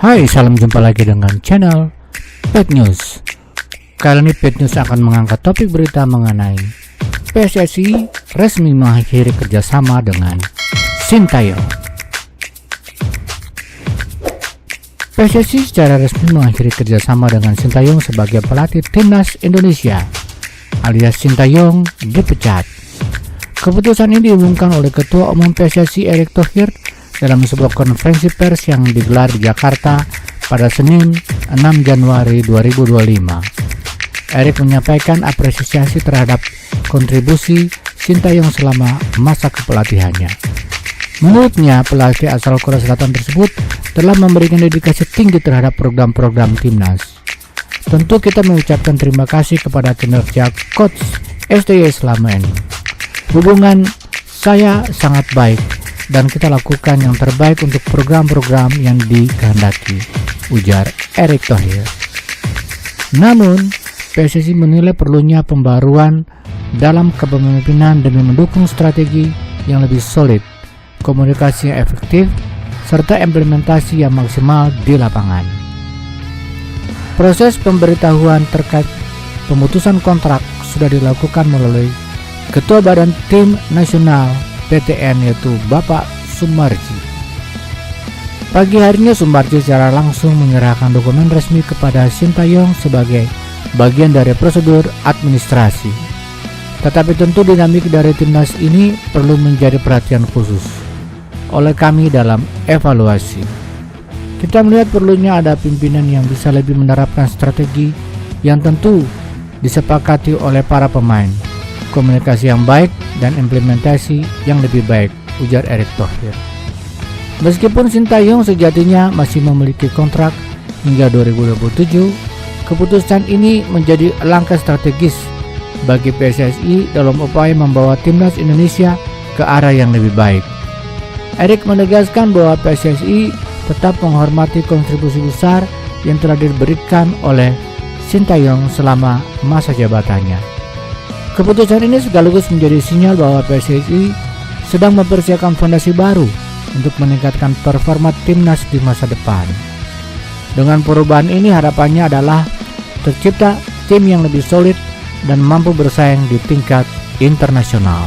Hai, salam jumpa lagi dengan channel Pet News. Kali ini Pet News akan mengangkat topik berita mengenai PSSI resmi mengakhiri kerjasama dengan Sintayong. PSSI secara resmi mengakhiri kerjasama dengan Sintayong sebagai pelatih timnas Indonesia, alias Sintayong dipecat. Keputusan ini diumumkan oleh Ketua Umum PSSI Erick Thohir dalam sebuah konferensi pers yang digelar di Jakarta pada Senin 6 Januari 2025. Erick menyampaikan apresiasi terhadap kontribusi Sintayong selama masa kepelatihannya. Menurutnya, pelatih asal Korea Selatan tersebut telah memberikan dedikasi tinggi terhadap program-program timnas. Tentu kita mengucapkan terima kasih kepada kinerja Coach STY selama ini. Hubungan saya sangat baik dan kita lakukan yang terbaik untuk program-program yang dikehendaki, ujar Erick Thohir. Namun, PSSI menilai perlunya pembaruan dalam kepemimpinan demi mendukung strategi yang lebih solid, komunikasi yang efektif, serta implementasi yang maksimal di lapangan. Proses pemberitahuan terkait pemutusan kontrak sudah dilakukan melalui Ketua Badan Tim Nasional PTN, yaitu Bapak Sumarji. Pagi harinya Sumarji secara langsung menyerahkan dokumen resmi kepada Sintayong sebagai bagian dari prosedur administrasi. Tetapi tentu dinamik dari timnas ini perlu menjadi perhatian khusus oleh kami dalam evaluasi. Kita melihat perlunya ada pimpinan yang bisa lebih menerapkan strategi yang tentu disepakati oleh para pemain, komunikasi yang baik dan implementasi yang lebih baik, ujar Erick Thohir. Meskipun Sintayong sejatinya masih memiliki kontrak hingga 2027, keputusan ini menjadi langkah strategis bagi PSSI dalam upaya membawa timnas Indonesia ke arah yang lebih baik. Erick menegaskan bahwa PSSI tetap menghormati kontribusi besar yang telah diberikan oleh Sintayong selama masa jabatannya. Keputusan ini sekaligus menjadi sinyal bahwa PSSI sedang mempersiapkan fondasi baru untuk meningkatkan performa timnas di masa depan. Dengan perubahan ini harapannya adalah tercipta tim yang lebih solid dan mampu bersaing di tingkat internasional.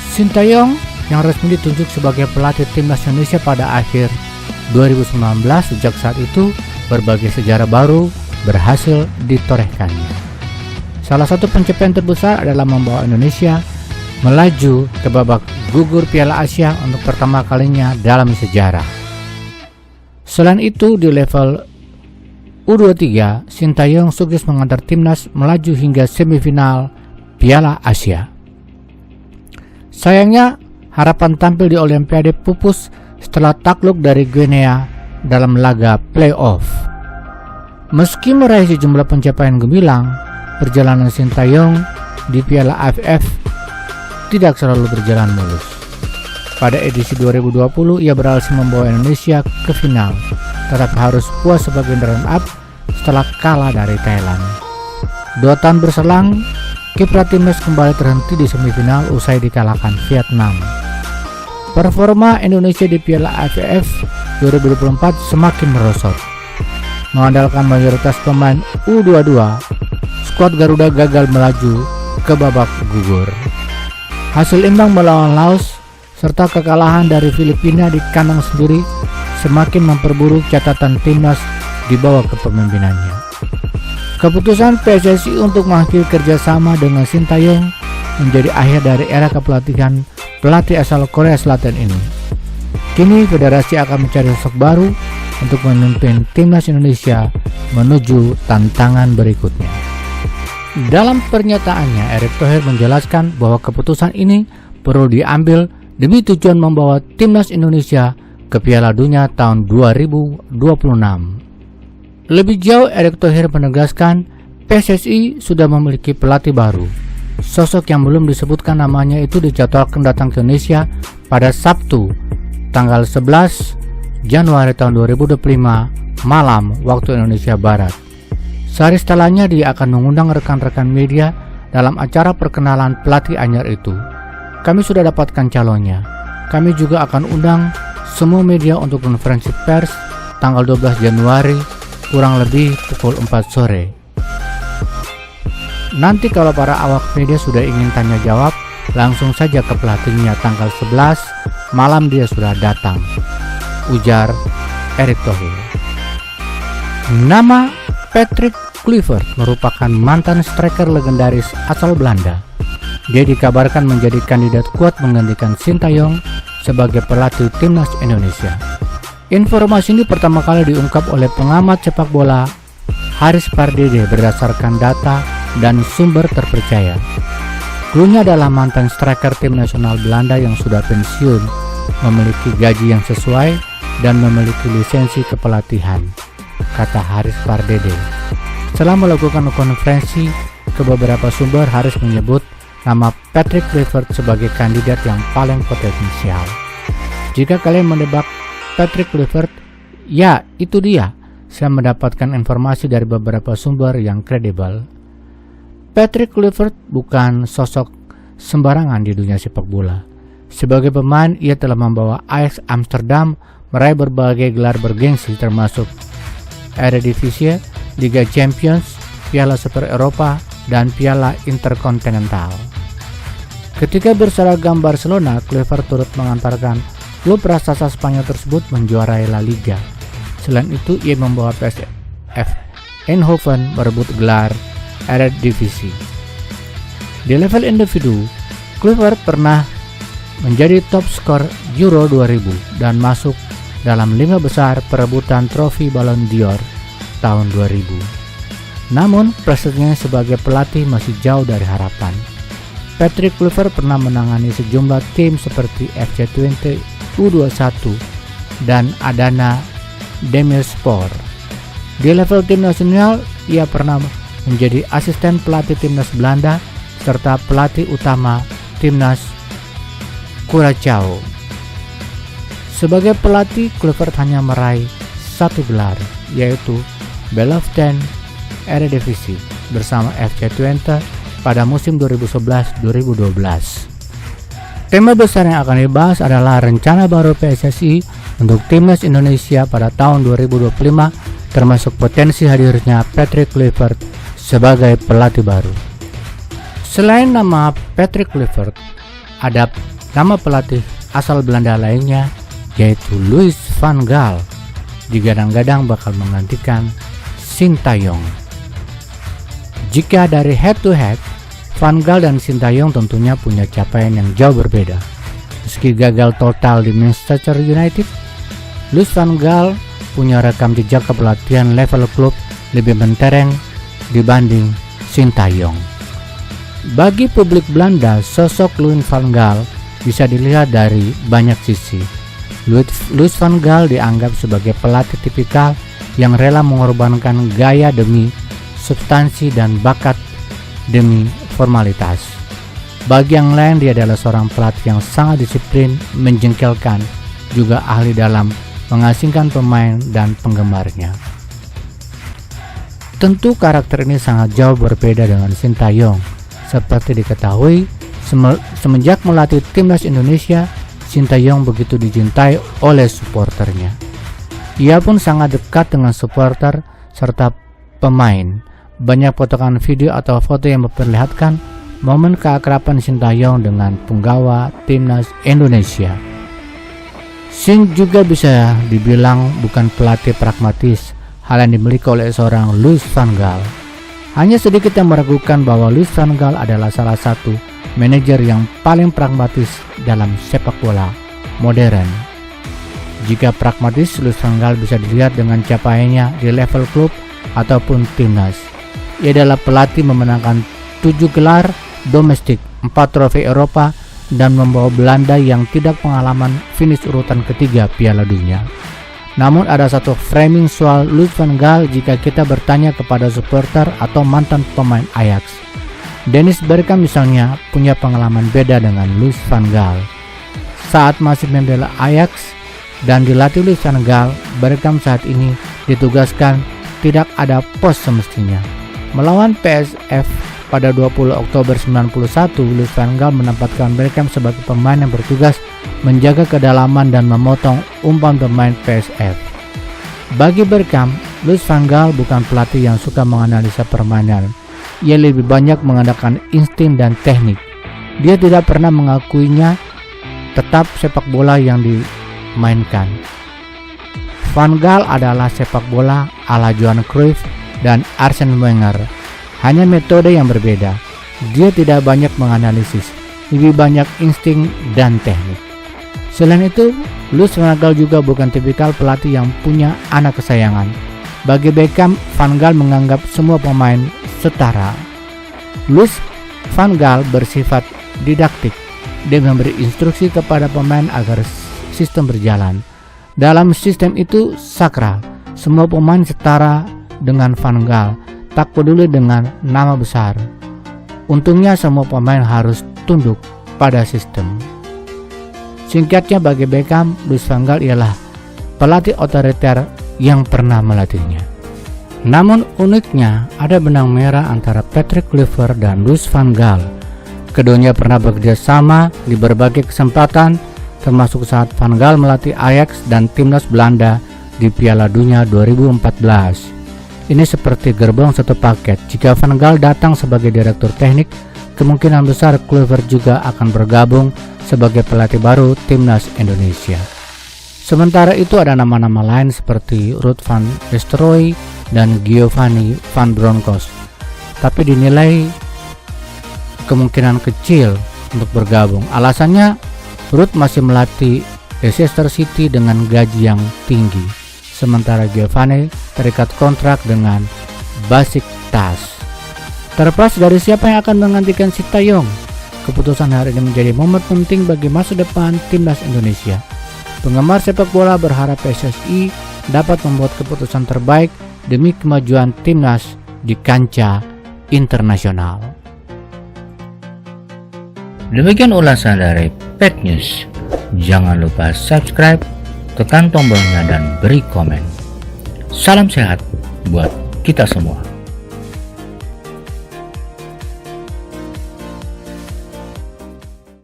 Sintayong yang resmi ditunjuk sebagai pelatih timnas Indonesia pada akhir 2019, sejak saat itu berbagai sejarah baru berhasil ditorehkannya. Salah satu pencapaian terbesar adalah membawa Indonesia melaju ke babak gugur Piala Asia untuk pertama kalinya dalam sejarah. Selain itu, di level U23, Sintayong sukses mengantar timnas melaju hingga semifinal Piala Asia. Sayangnya, harapan tampil di Olimpiade pupus setelah takluk dari Guinea dalam laga playoff. Meski meraih sejumlah pencapaian gemilang, perjalanan Sintayong di Piala AFF tidak selalu berjalan mulus. Pada edisi 2020, ia berhasil membawa Indonesia ke final, tetap harus puas sebagai runner-up setelah kalah dari Thailand. 2 tahun berselang, kiprah timnas kembali terhenti di semifinal usai dikalahkan Vietnam. Performa Indonesia di Piala AFF 2024 semakin merosot. Mengandalkan mayoritas pemain U22, skuad Garuda gagal melaju ke babak gugur. Hasil imbang melawan Laos serta kekalahan dari Filipina di kandang sendiri semakin memperburuk catatan timnas di bawah kepemimpinannya. Keputusan PSSI untuk mengakhiri kerjasama dengan Sintayong menjadi akhir dari era kepelatihan pelatih asal Korea Selatan ini. Kini federasi akan mencari sosok baru untuk memimpin timnas Indonesia menuju tantangan berikutnya. Dalam pernyataannya, Erick Thohir menjelaskan bahwa keputusan ini perlu diambil demi tujuan membawa timnas Indonesia ke Piala Dunia tahun 2026. Lebih jauh, Erick Thohir menegaskan PSSI sudah memiliki pelatih baru. Sosok yang belum disebutkan namanya itu dijadwalkan datang ke Indonesia pada Sabtu, tanggal 11 Januari tahun 2025 malam waktu Indonesia Barat. Sehari setelahnya dia akan mengundang rekan-rekan media dalam acara perkenalan pelatih anyar itu. Kami sudah dapatkan calonnya. Kami juga akan undang semua media untuk konferensi pers tanggal 12 Januari kurang lebih pukul 4 sore. Nanti kalau para awak media sudah ingin tanya jawab, langsung saja ke pelatihnya. Tanggal 11 malam dia sudah datang, ujar Erick Thohir. Nama Patrick Kluivert merupakan mantan striker legendaris asal Belanda. Dia dikabarkan menjadi kandidat kuat menggantikan Sintayong sebagai pelatih timnas Indonesia. Informasi ini pertama kali diungkap oleh pengamat sepak bola Haris Pardede berdasarkan data dan sumber terpercaya. Klunya adalah mantan striker tim nasional Belanda yang sudah pensiun, memiliki gaji yang sesuai dan memiliki lisensi kepelatihan, kata Haris Pardede. Setelah melakukan konferensi ke beberapa sumber, Haris menyebut nama Patrick Kluivert sebagai kandidat yang paling potensial. Jika kalian menebak Patrick Kluivert, ya itu dia. Saya mendapatkan informasi dari beberapa sumber yang kredibel. Patrick Kluivert bukan sosok sembarangan di dunia sepak bola. Sebagai pemain, ia telah membawa Ajax Amsterdam meraih berbagai gelar bergengsi termasuk Eredivisie, Liga Champions, Piala Super Eropa, dan Piala Interkontinental. Ketika berseragam Barcelona, Kluivert turut mengantarkan klub raksasa Spanyol tersebut menjuarai La Liga. Selain itu, ia membawa PSV Eindhoven merebut gelar Eredivisie. Di level individu, Kluivert pernah menjadi top skor Euro 2000 dan masuk dalam 5 besar perebutan trofi Ballon d'Or tahun 2000. Namun, prestasinya sebagai pelatih masih jauh dari harapan. Patrick Kluivert pernah menangani sejumlah tim seperti FC Twente U21 dan Adana Demirspor. Di level tim nasional, ia pernah menjadi asisten pelatih timnas Belanda serta pelatih utama timnas Curaçao. Sebagai pelatih, Kluivert hanya meraih 1 gelar, yaitu Beloften Eredivisie bersama FC Twente pada musim 2011-2012. Tema besar yang akan dibahas adalah rencana baru PSSI untuk timnas Indonesia pada tahun 2025, termasuk potensi hadirnya Patrick Kluivert sebagai pelatih baru. Selain nama Patrick Kluivert, ada nama pelatih asal Belanda lainnya, yaitu Louis van Gaal, digadang-gadang bakal menggantikan Sintayong. Jika dari head to head, Van Gaal dan Sintayong tentunya punya capaian yang jauh berbeda. Meski gagal total di Manchester United, Louis van Gaal punya rekam jejak kepelatihan level klub lebih mentereng dibanding Sintayong. Bagi publik Belanda, sosok Louis van Gaal bisa dilihat dari banyak sisi. Louis van Gaal dianggap sebagai pelatih tipikal yang rela mengorbankan gaya demi substansi dan bakat demi formalitas. Bagi yang lain, dia adalah seorang pelatih yang sangat disiplin, menjengkelkan, juga ahli dalam mengasingkan pemain dan penggemarnya. Tentu karakter ini sangat jauh berbeda dengan Sintayong. Seperti diketahui, semenjak melatih timnas Indonesia, Sintayong begitu dicintai oleh supporternya. Ia pun sangat dekat dengan supporter serta pemain. Banyak potongan video atau foto yang memperlihatkan momen keakraban Sintayong dengan punggawa timnas Indonesia. Shin juga bisa dibilang bukan pelatih pragmatis, hal yang dimiliki oleh seorang Louis van Gaal. Hanya sedikit yang meragukan bahwa Louis van Gaal adalah salah satu manajer yang paling pragmatis dalam sepak bola modern. Jika pragmatis, Louis van Gaal bisa dilihat dengan capaiannya di level klub ataupun timnas. Ia adalah pelatih memenangkan 7 gelar domestik, 4 trofi Eropa, dan membawa Belanda yang tidak pengalaman finish urutan ketiga Piala Dunia. Namun ada satu framing soal Louis van Gaal jika kita bertanya kepada supporter atau mantan pemain Ajax. Dennis Bergkamp misalnya punya pengalaman beda dengan Louis van Gaal. Saat masih membela Ajax dan dilatih Louis van Gaal, Bergkamp saat ini ditugaskan tidak ada pos semestinya. Melawan PSV pada 20 Oktober 1991, Louis van Gaal menempatkan Bergkamp sebagai pemain yang bertugas menjaga kedalaman dan memotong umpan pemain PSV. Bagi Bergkamp, Louis van Gaal bukan pelatih yang suka menganalisa permainan. Ia lebih banyak mengandalkan insting dan teknik. Dia tidak pernah mengakuinya tetap sepak bola yang dimainkan. Van Gaal adalah sepak bola ala Johan Cruyff dan Arsene Wenger, hanya metode yang berbeda. Dia tidak banyak menganalisis, lebih banyak insting dan teknik. Selain itu, Louis van Gaal juga bukan tipikal pelatih yang punya anak kesayangan. Bagi Bergkamp, Van Gaal menganggap semua pemain setara. Louis van Gaal bersifat didaktik. Dia memberi instruksi kepada pemain agar sistem berjalan. Dalam sistem itu sakral, semua pemain setara dengan Van Gaal, tak peduli dengan nama besar. Untungnya semua pemain harus tunduk pada sistem. Singkatnya, bagi Bergkamp, Louis van Gaal ialah pelatih otoriter yang pernah melatihnya. Namun uniknya, ada benang merah antara Patrick Kluivert dan Louis van Gaal. Keduanya pernah bekerja sama di berbagai kesempatan, termasuk saat Van Gaal melatih Ajax dan timnas Belanda di Piala Dunia 2014. Ini seperti gerbong satu paket. Jika Van Gaal datang sebagai direktur teknik, kemungkinan besar Kluivert juga akan bergabung sebagai pelatih baru timnas Indonesia. Sementara itu ada nama-nama lain seperti Ruud van Nistelrooy dan Giovanni van Bronckhorst, tapi dinilai kemungkinan kecil untuk bergabung. Alasannya, Ruud masih melatih Leicester City dengan gaji yang tinggi, sementara Giovanni terikat kontrak dengan Besiktas. Terlepas dari siapa yang akan menggantikan Sintayong, keputusan hari ini menjadi momen penting bagi masa depan timnas Indonesia. Penggemar sepak bola berharap PSSI dapat membuat keputusan terbaik demi kemajuan timnas di kancah internasional. Demikian ulasan dari Pet News. Jangan lupa subscribe, tekan tombolnya dan beri komen. Salam sehat buat kita semua.